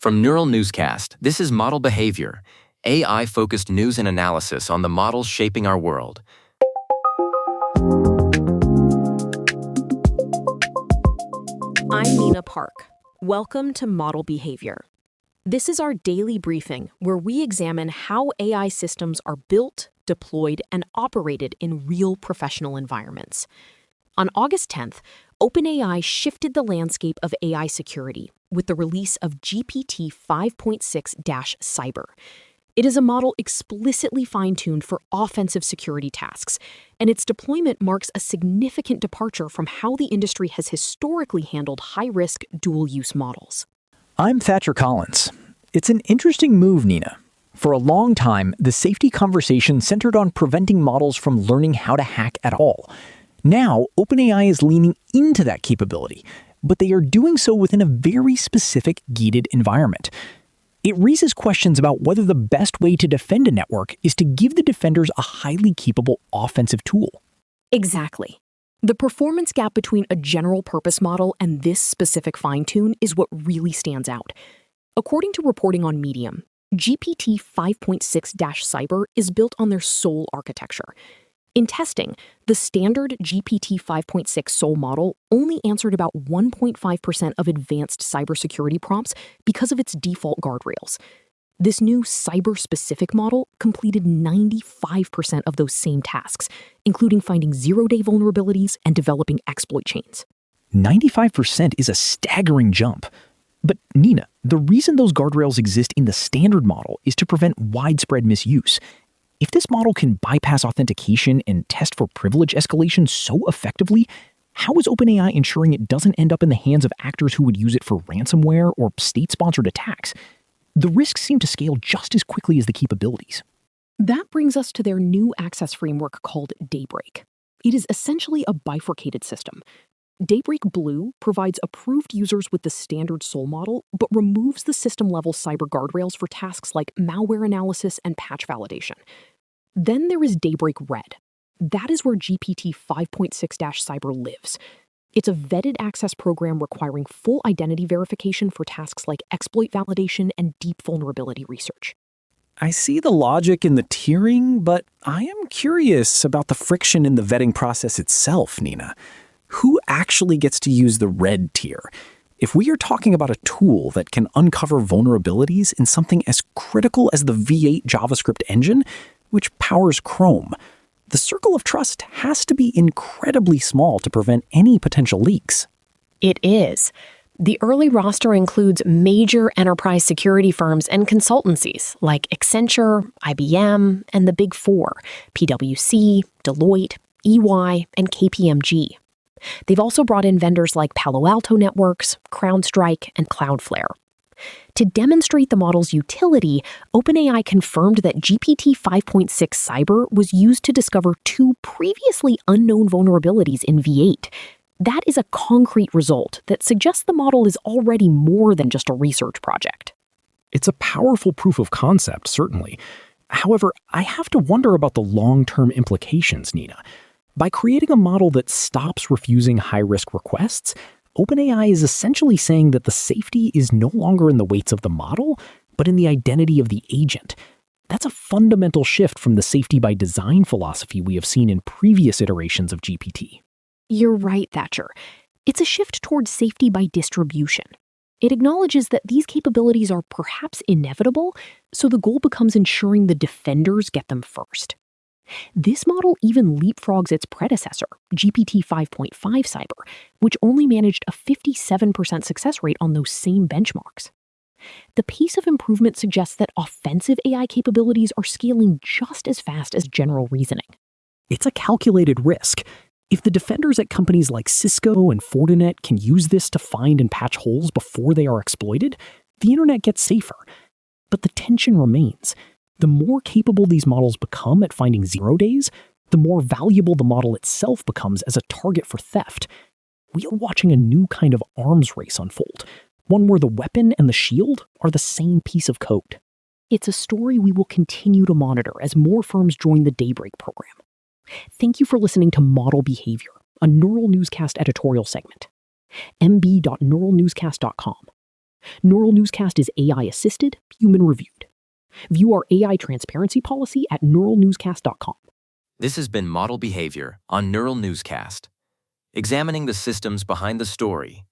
From Neural Newscast, this is Model Behavior, AI-focused news and analysis on the models shaping our world. I'm Nina Park. Welcome to Model Behavior. This is our daily briefing where we examine how AI systems are built, deployed, and operated in real professional environments. On August 10th, OpenAI shifted the landscape of AI security with the release of GPT-5.6-Cyber. It is a model explicitly fine-tuned for offensive security tasks, and its deployment marks a significant departure from how the industry has historically handled high-risk dual-use models. I'm Thatcher Collins. It's an interesting move, Nina. For a long time, the safety conversation centered on preventing models from learning how to hack at all. Now, OpenAI is leaning into that capability, but they are doing so within a very specific gated environment. It raises questions about whether the best way to defend a network is to give the defenders a highly capable offensive tool. Exactly. The performance gap between a general-purpose model and this specific fine-tune is what really stands out. According to reporting on Medium, GPT-5.6-Cyber is built on their SOL architecture. In testing, the standard GPT-5.6 SOL model only answered about 1.5% of advanced cybersecurity prompts because of its default guardrails. This new cyber-specific model completed 95% of those same tasks, including finding zero-day vulnerabilities and developing exploit chains. 95% is a staggering jump. But Nina, the reason those guardrails exist in the standard model is to prevent widespread misuse. If this model can bypass authentication and test for privilege escalation so effectively, how is OpenAI ensuring it doesn't end up in the hands of actors who would use it for ransomware or state-sponsored attacks? The risks seem to scale just as quickly as the capabilities. That brings us to their new access framework called Daybreak. It is essentially a bifurcated system. Daybreak Blue provides approved users with the standard SOL model, but removes the system-level cyber guardrails for tasks like malware analysis and patch validation. Then there is Daybreak Red. That is where GPT-5.6-Cyber lives. It's a vetted access program requiring full identity verification for tasks like exploit validation and deep vulnerability research. I see the logic in the tiering, but I am curious about the friction in the vetting process itself, Nina. Who actually gets to use the red tier? If we are talking about a tool that can uncover vulnerabilities in something as critical as the V8 JavaScript engine, which powers Chrome, the circle of trust has to be incredibly small to prevent any potential leaks. It is. The early roster includes major enterprise security firms and consultancies like Accenture, IBM, and the Big Four, PwC, Deloitte, EY, and KPMG. They've also brought in vendors like Palo Alto Networks, CrowdStrike, and Cloudflare. To demonstrate the model's utility, OpenAI confirmed that GPT-5.6-Cyber was used to discover two previously unknown vulnerabilities in V8. That is a concrete result that suggests the model is already more than just a research project. It's a powerful proof of concept, certainly. However, I have to wonder about the long-term implications, Nina. By creating a model that stops refusing high-risk requests, OpenAI is essentially saying that the safety is no longer in the weights of the model, but in the identity of the agent. That's a fundamental shift from the safety by design philosophy we have seen in previous iterations of GPT. You're right, Thatcher. It's a shift towards safety by distribution. It acknowledges that these capabilities are perhaps inevitable, so the goal becomes ensuring the defenders get them first. This model even leapfrogs its predecessor, GPT-5.5-Cyber, which only managed a 57% success rate on those same benchmarks. The pace of improvement suggests that offensive AI capabilities are scaling just as fast as general reasoning. It's a calculated risk. If the defenders at companies like Cisco and Fortinet can use this to find and patch holes before they are exploited, the internet gets safer. But the tension remains. The more capable these models become at finding zero days, the more valuable the model itself becomes as a target for theft. We are watching a new kind of arms race unfold, one where the weapon and the shield are the same piece of code. It's a story we will continue to monitor as more firms join the Daybreak program. Thank you for listening to Model Behavior, a Neural Newscast editorial segment. mb.neuralnewscast.com. Neural Newscast is AI-assisted, human-reviewed. View our AI transparency policy at neuralnewscast.com. This has been Model Behavior on Neural Newscast, examining the systems behind the story.